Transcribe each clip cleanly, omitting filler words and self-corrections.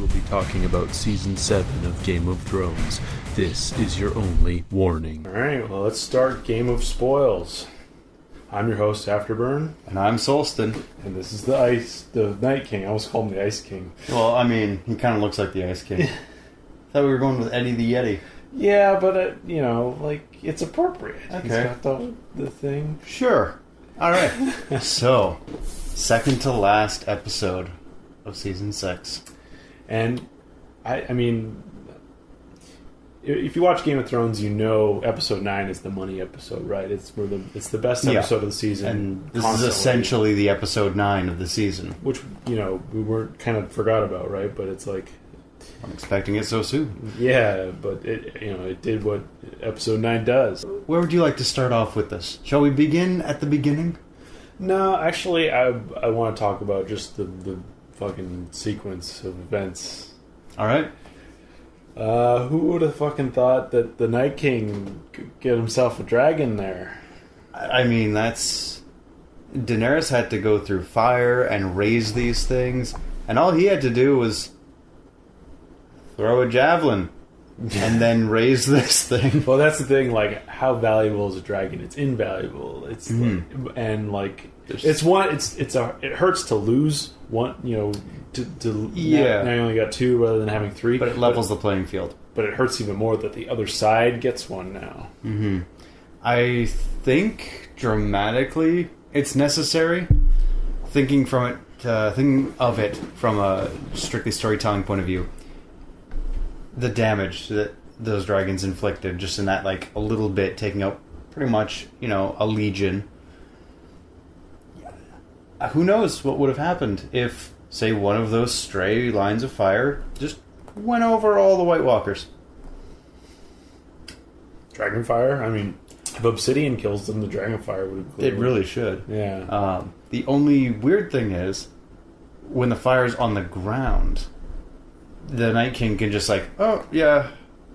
will be talking about Season 7 of Game of Thrones. This is your only warning. Alright, well, let's start Game of Spoils. I'm your host, Afterburn. And I'm Solston. And this is the Night King. I almost called him the Ice King. Well, I mean, he kind of looks like the Ice King. Thought we were going with Eddie the Yeti. Yeah, but, it's appropriate. Okay. He's got the thing. Sure. Alright. So, second to last episode of Season 6. And, I mean, if you watch Game of Thrones, you know Episode 9 is the money episode, right? It's the best episode of the season. And this constantly. is essentially the Episode 9 of the season. Which, we weren't kind of forgot about, right? But it's like... I'm expecting it so soon. Yeah, but it did what Episode 9 does. Where would you like to start off with this? Shall we begin at the beginning? No, actually, I want to talk about just the fucking sequence of events. Alright. Who would have fucking thought that the Night King could get himself a dragon there? I mean, that's... Daenerys had to go through fire and raise these things, and all he had to do was throw a javelin and then raise this thing. Well, that's the thing. Like, how valuable is a dragon? It's invaluable. It's it hurts to lose one. Yeah. Now you only got two rather than having three. But it levels the playing field. But it hurts even more that the other side gets one now. Mm-hmm. I think dramatically it's necessary. Thinking of it from a strictly storytelling point of view. The damage that those dragons inflicted, just in that, a little bit, taking out pretty much, a legion. Who knows what would have happened if, say, one of those stray lines of fire just went over all the White Walkers. Dragonfire? I mean, if Obsidian kills them, the Dragonfire would have... It really should. Yeah. The only weird thing is, when the fire's on the ground... The Night King can just oh, yeah,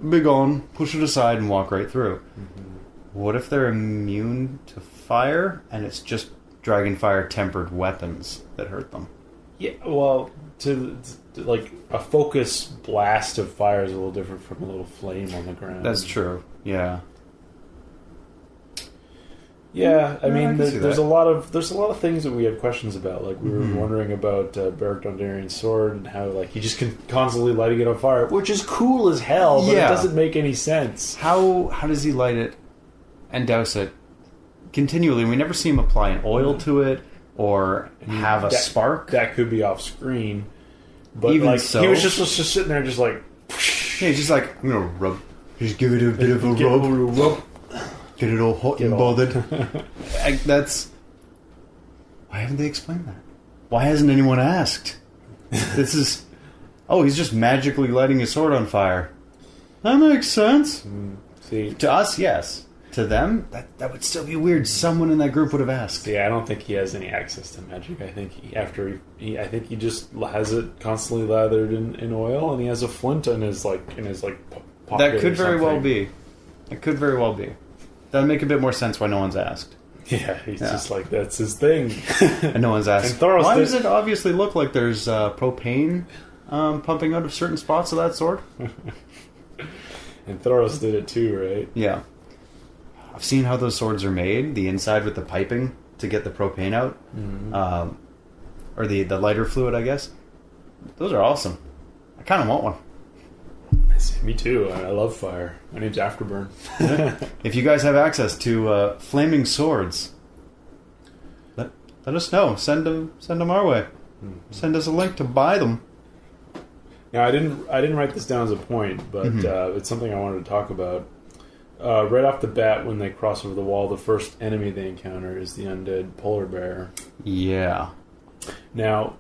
be gone, push it aside and walk right through. Mm-hmm. What if they're immune to fire and it's just Dragonfire tempered weapons that hurt them? Yeah, well, to a focus blast of fire is a little different from a little flame on the ground. That's true, yeah. Yeah, I mean, I there's a lot of things that we have questions about. Like, we were wondering about Beric Dondarrion's sword and how he just constantly lighting it on fire, which is cool as hell, but it doesn't make any sense. How does he light it and douse it continually? We never see him apply an oil to it or have a spark. That could be off screen, but even so, he was just sitting there, just yeah, he's just I'm gonna rub, just give it a bit of a rub. Get it all hot and bothered. That's... Why haven't they explained that? Why hasn't anyone asked? This is... Oh, he's just magically lighting his sword on fire. That makes sense. See, to us, yes. To them, that would still be weird. Someone in that group would have asked. Yeah, I don't think he has any access to magic. I think he just has it constantly lathered in oil, and he has a flint in his pocket. That could very well be. It could very well be. That would make a bit more sense why no one's asked. Yeah, he's just that's his thing. And no one's asked, why does it obviously look like there's propane pumping out of certain spots of that sword? And Thoros did it too, right? Yeah. I've seen how those swords are made, the inside with the piping to get the propane out. Mm-hmm. Or the lighter fluid, I guess. Those are awesome. I kind of want one. Me too. I love fire. My name's Afterburn. If you guys have access to flaming swords, let us know. Send them our way. Mm-hmm. Send us a link to buy them. Now, I didn't write this down as a point, but it's something I wanted to talk about. Right off the bat, when they cross over the wall, the first enemy they encounter is the undead polar bear. Yeah. Now,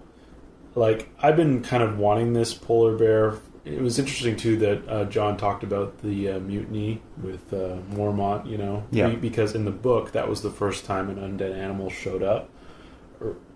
I've been kind of wanting this polar bear. It was interesting, too, that John talked about the mutiny with Mormont, Yeah. Because in the book, that was the first time an undead animal showed up.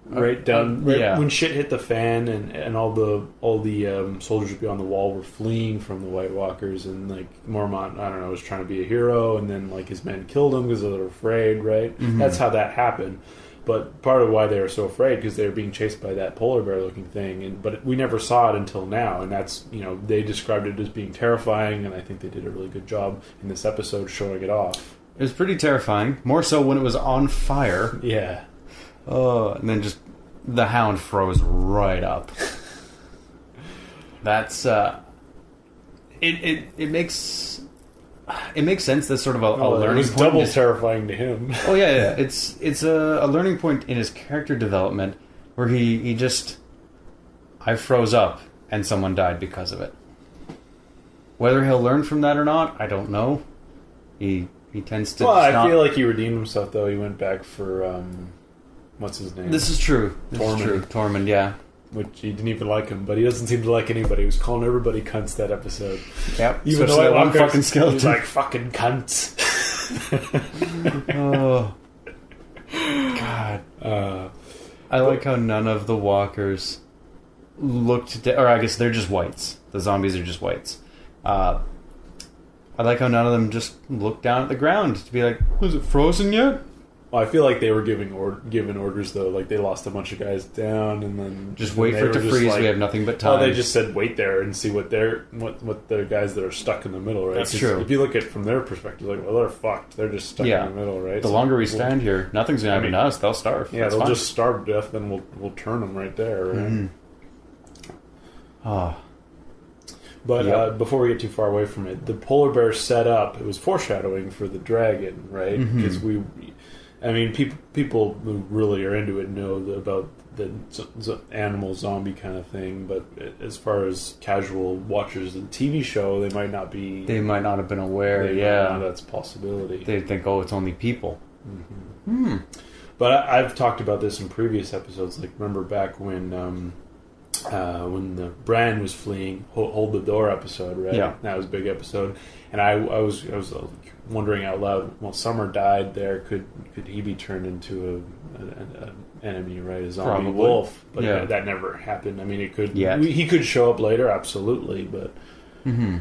When shit hit the fan and all the soldiers beyond the wall were fleeing from the White Walkers, and Mormont, I don't know, was trying to be a hero, and then his men killed him because they were afraid, right? Mm-hmm. That's how that happened. But part of why they were so afraid because they were being chased by that polar bear looking thing, but we never saw it until now, and that's they described it as being terrifying, and I think they did a really good job in this episode showing it off. It was pretty terrifying, more so when it was on fire. Yeah. Oh, and then just the hound froze right up. That's it makes sense. That's sort of a learning It was point. double terrifying to him. Oh yeah. It's a learning point in his character development where he just I froze up and someone died because of it. Whether he'll learn from that or not, I don't know. He tends to. Well, I feel like he redeemed himself though. He went back for what's his name? This is true. Tormund, yeah. Which he didn't even like him, but he doesn't seem to like anybody. He was calling everybody cunts that episode. Yep. Even especially though that one fucking skeleton. He's like fucking cunts. Oh God. I like how none of the walkers looked, or I guess they're just whites. The zombies are just whites. I like how none of them just looked down at the ground to be like, "Was it frozen yet?" Well, I feel like they were given orders though. Like they lost a bunch of guys down, and then Just wait for it to freeze. Like, we have nothing but time. well, they just said wait there and see what the guys that are stuck in the middle, right? That's 'Cause true. If you look at it from their perspective, like, well, they're fucked. They're just stuck in the middle, right? The longer we stand here, nothing's gonna happen to us. They'll starve. Yeah, That's they'll fine. just starve to death. Then we'll turn them right there, right? Mm-hmm. Oh. But Yep. before we get too far away from it, the polar bear set up. It was foreshadowing for the dragon, right? Mm-hmm. Because people who really are into it know about the animal zombie kind of thing. But as far as casual watchers of the TV show, they might not be. They might not have been aware. They might Yeah, not, that's a possibility. they'd think, "Oh, it's only people." But I've talked about this in previous episodes. Like remember back when the Bran was fleeing, hold the door episode, right? Yeah. That was a big episode, and I was wondering out loud. Well, Summer died there. Could he be turned into an enemy, right? A zombie Probably. wolf? But Yeah. that never happened. I mean, it could. Yet. He could show up later, absolutely, but. Mm-hmm.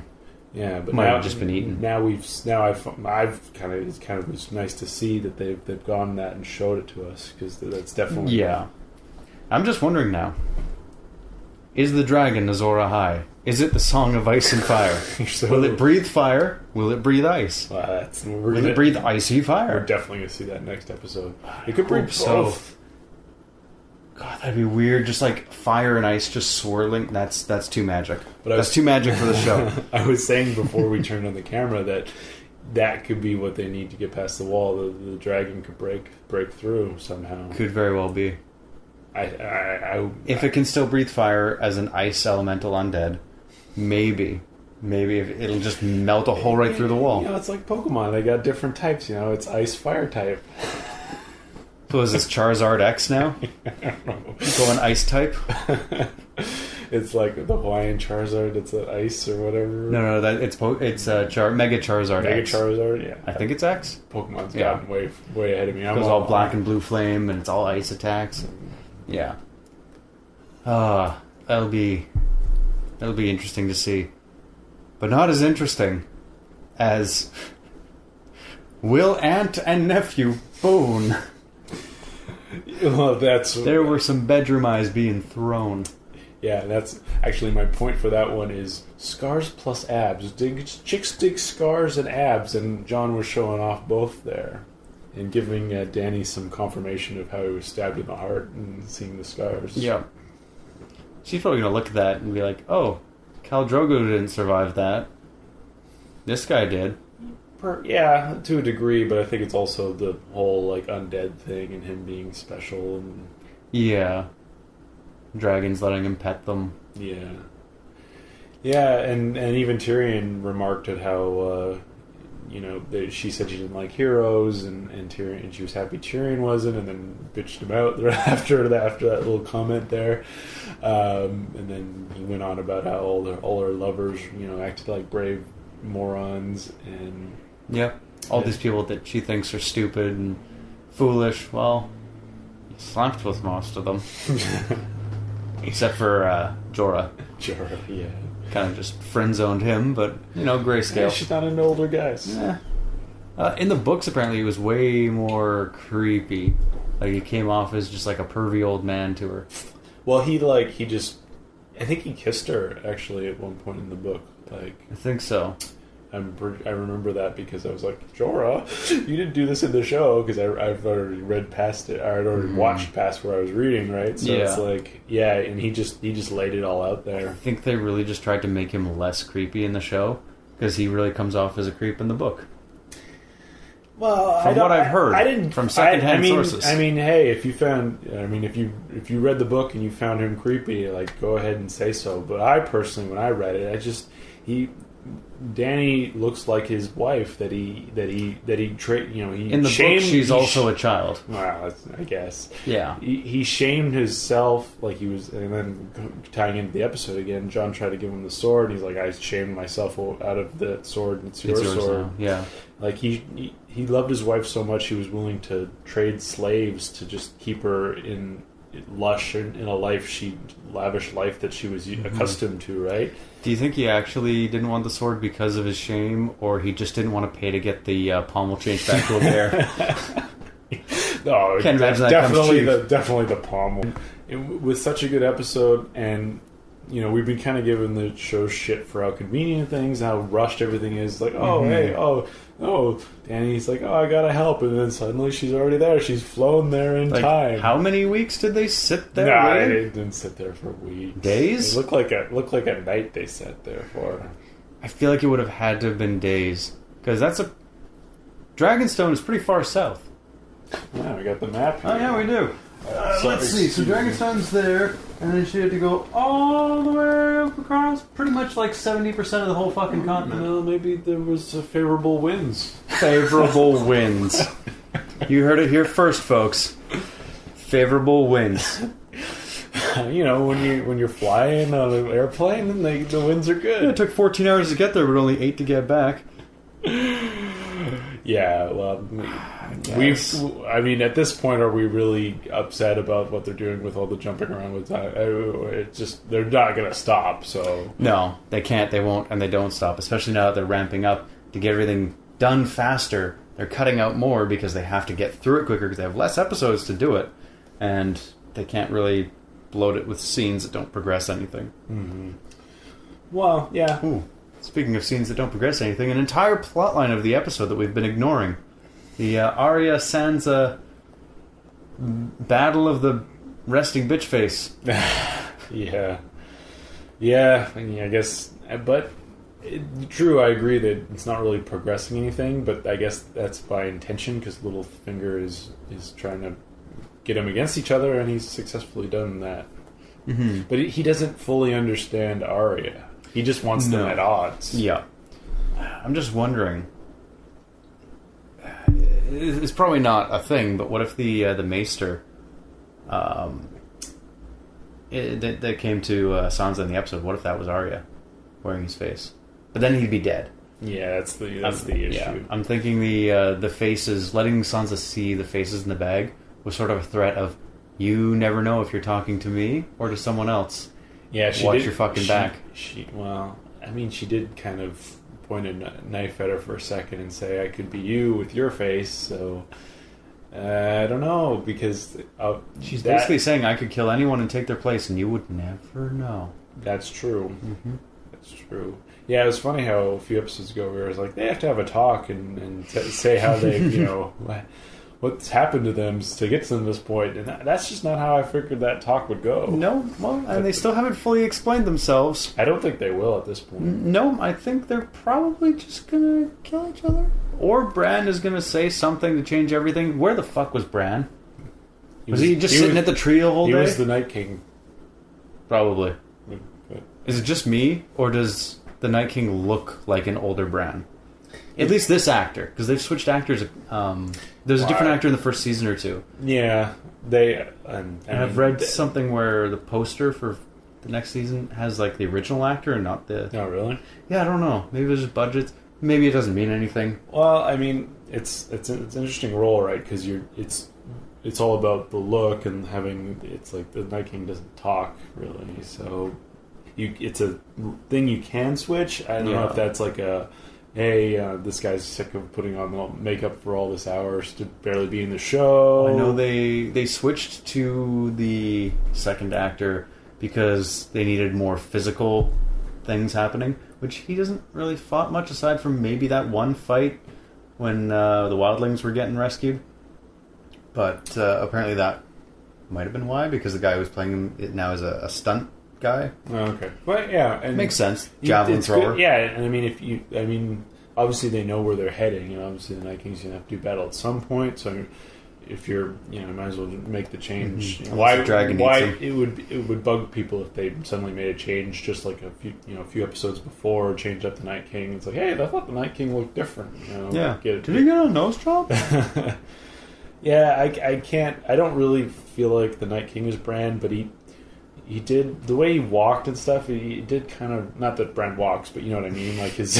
Yeah, but Might now, have just been eaten. I've kind of was nice to see that they've gone that and showed it to us because that's definitely Yeah. I'm just wondering now. Is the dragon Azor Ahai? Is it the Song of Ice and Fire? So- Will it breathe fire? Will it breathe ice? Will it breathe icy We're fire? definitely gonna see that next episode. It could breathe hope so. both. God, that'd be weird. Just like fire and ice just swirling. That's too magic. But That's too magic for the show. I was saying before we turned on the camera that could be what they need to get past the wall. The dragon could break through somehow. Could very well be. If it can still breathe fire as an ice elemental undead, maybe if it'll just melt a hole right through the wall. It's like Pokemon. They got different types. It's ice, fire type. So is this Charizard X now? Going ice type? It's like the Hawaiian Charizard. It's an ice or whatever. No, it's Mega Charizard Mega X. Charizard. Yeah, I think it's X. Pokemon's Yeah. gotten way ahead of me. It goes all black and blue flame, and it's all ice attacks. Yeah. That'll be interesting to see, but not as interesting as will aunt and nephew bone. Well, There were some bedroom eyes being thrown. Yeah, that's actually my point for that one is scars plus abs. Chicks dig scars and abs, and John was showing off both there. And giving Danny some confirmation of how he was stabbed in the heart and seeing the scars. Yeah. She's probably going to look at that and be like, oh, Khal Drogo didn't survive that. This guy did. Yeah, to a degree, but I think it's also the whole like undead thing and him being special and Yeah. Dragons letting him pet them. yeah. Yeah, and even Tyrion remarked at how she said she didn't like heroes, and Tyrion, and she was happy Tyrion wasn't, and then bitched him out after that little comment there, and then he went on about how all her lovers, acted like brave morons, and Yeah. All these people that she thinks are stupid and foolish, well, he slept with most of them. Except for Jorah. Jorah, yeah. Kind of just friend-zoned him, but, grayscale. Yeah, she's not into older guys. Yeah. In the books, apparently, he was way more creepy. Like he came off as just like a pervy old man to her. Well, I think he kissed her actually at one point in the book. Like, I think so. I remember that because I was like, Jorah, you didn't do this in the show, because I've already read past it. I had already watched past where I was reading, right? So it's like, yeah, and he just laid it all out there. I think they really just tried to make him less creepy in the show, because he really comes off as a creep in the book. Well, from what I've heard, from secondhand sources. I mean, hey, if you read the book and you found him creepy, like, go ahead and say so. But I personally, when I read it, Dany looks like his wife that he in the book she's also a child. Well, I guess. Yeah. He shamed himself, like he was, and then tying into the episode again, Jon tried to give him the sword, and he's like, I shamed myself out of the sword, and it's yours sword. Now. Yeah. Like he loved his wife so much he was willing to trade slaves to just keep her in lush in a lavish life that she was accustomed to, right? Do you think he actually didn't want the sword because of his shame, or he just didn't want to pay to get the pommel changed back to a bear? No, can't imagine that definitely the pommel. With such a good episode, and we've been kind of giving the show shit for how convenient things, how rushed everything is. Like, Dany's like, I gotta help, and then suddenly she's already there. She's flown there in time. How many weeks did they sit there? Nah, they didn't sit there for weeks. Days? It looked like a night they sat there for. I feel like it would have had to have been days, because Dragonstone is pretty far south. Yeah, we got the map here. Oh yeah, we do. Let's see. So Dragonstone's there, and then she had to go all the way up across, pretty much like 70% of the whole fucking continent. Well, maybe there was favorable winds. Favorable winds. You heard it here first, folks. Favorable winds. When you're flying on an airplane, and the winds are good. Yeah, it took 14 hours to get there, but only 8 to get back. Yeah, well, at this point, are we really upset about what they're doing with all the jumping around with time? It's just, they're not going to stop, so... No, they can't, they won't, and they don't stop, especially now that they're ramping up to get everything done faster. They're cutting out more because they have to get through it quicker because they have less episodes to do it, and they can't really bloat it with scenes that don't progress anything. Mm-hmm. Well, yeah. Ooh. Speaking of scenes that don't progress anything, an entire plotline of the episode that we've been ignoring. The Arya Sansa battle of the resting bitch face. Yeah. I guess, but true. I agree that it's not really progressing anything, but I guess that's by intention because Littlefinger is trying to get them against each other, and he's successfully done that. Mm-hmm. But he doesn't fully understand Arya. He just wants them at odds. Yeah. I'm just wondering. It's probably not a thing, but what if the Maester that came to Sansa in the episode, what if that was Arya wearing his face? But then he'd be dead. Yeah, that's the issue. Yeah. I'm thinking the faces, letting Sansa see the faces in the bag was sort of a threat of, you never know if you're talking to me or to someone else. Yeah, watch your fucking back. She did kind of point a knife at her for a second and say, I could be you with your face, so I don't know, because she's basically saying I could kill anyone and take their place and you would never know. That's true. Mm-hmm. That's true. Yeah, it was funny how a few episodes ago we were like, they have to have a talk and say how they, what's happened to them to get to this point, and that's just not how I figured that talk would go. No, well, and they still haven't fully explained themselves. I don't think they will at this point. No, I think they're probably just gonna kill each other. Or Bran is gonna say something to change everything. Where the fuck was Bran? Was he just sitting at the tree the whole day? He was the Night King. Probably. Okay. Is it just me, or does the Night King look like an older Bran? At least this actor, because they've switched actors. There's a different actor in the first season or two. Yeah, they. I've read something where the poster for the next season has like the original actor and not the. Oh, really? Yeah, I don't know. Maybe there's just budgets. Maybe it doesn't mean anything. Well, I mean, it's an interesting role, right? Because it's all about the look and having. It's like the Night King doesn't talk really, so it's a thing you can switch. I don't know if that's like a hey, this guy's sick of putting on makeup for all this hours to barely be in the show. I know they switched to the second actor because they needed more physical things happening, which he doesn't really fought much aside from maybe that one fight when the wildlings were getting rescued. But apparently that might have been why, because the guy who's playing it now is a stunt guy. Oh, okay. But yeah, and Makes sense. Javelin it's thrower. good. Yeah, and I mean, obviously they know where they're heading, and obviously the Night King's gonna have to do battle at some point. So if you're, might as well make the change. Mm-hmm. Why? The dragon Why needs it would bug people if they suddenly made a change just like a few episodes before, changed up the Night King. It's like, hey, I thought the Night King looked different. Yeah. Did he get a nose job? Yeah, I can't. I don't really feel like the Night King is Bran, but he did the way he walked and stuff. He did kind of, not that Bran walks, but you know what I mean. Like his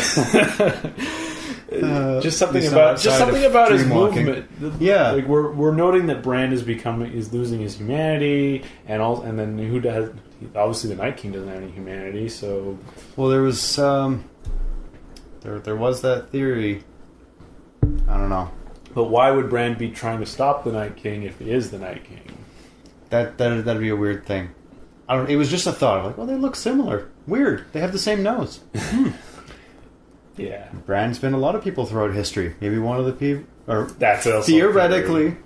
just something about his movement. Yeah, like we're noting that Bran is losing his humanity, and then who does? Obviously, the Night King doesn't have any humanity. So, well, there was there was that theory. I don't know. But why would Bran be trying to stop the Night King if he is the Night King? That'd be a weird thing. I don't. It was just a thought. I'm like, well, they look similar. Weird. They have the same nose. Yeah. Bran's been a lot of people throughout history. Maybe one of the people, or That's also theoretically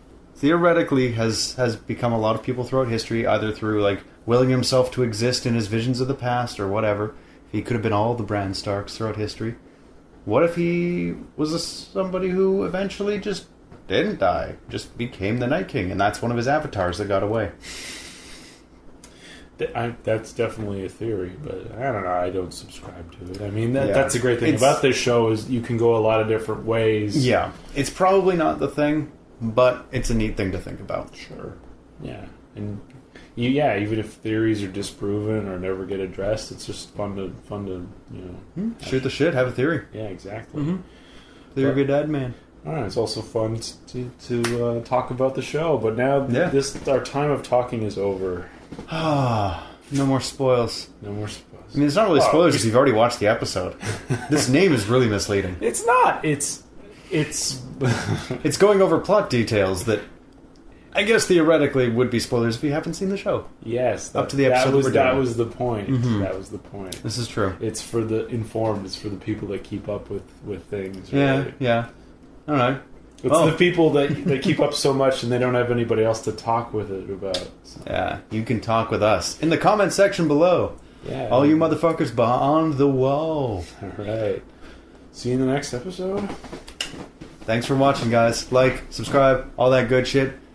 has become a lot of people throughout history, either through like willing himself to exist in his visions of the past or whatever. He could have been all the Bran Starks throughout history. What if he was somebody who eventually just didn't die, just became the Night King, and that's one of his avatars that got away? That's definitely a theory, but I don't know. I don't subscribe to it. I mean, that's a great thing about this show is you can go a lot of different ways. Yeah, it's probably not the thing, but it's a neat thing to think about. Sure. Yeah, and even if theories are disproven or never get addressed, it's just fun to shoot the shit, have a theory. Yeah, exactly. Mm-hmm. Theory of a dead man. All right, it's also fun to talk about the show, but now our time of talking is over. No more spoils. No more spoilers. I mean, it's not really spoilers if you've already watched the episode. This name is really misleading. It's not. It's It's going over plot details that I guess theoretically would be spoilers if you haven't seen the show. Yes, up to the episode that was the point. Mm-hmm. That was the point. This is true. It's for the informed. It's for the people that keep up with things. Right? Yeah. All right. It's the people that keep up so much and they don't have anybody else to talk with it about. So. Yeah, you can talk with us in the comment section below. Yeah, all you motherfuckers beyond the wall. All right. See you in the next episode. Thanks for watching, guys. Like, subscribe, all that good shit.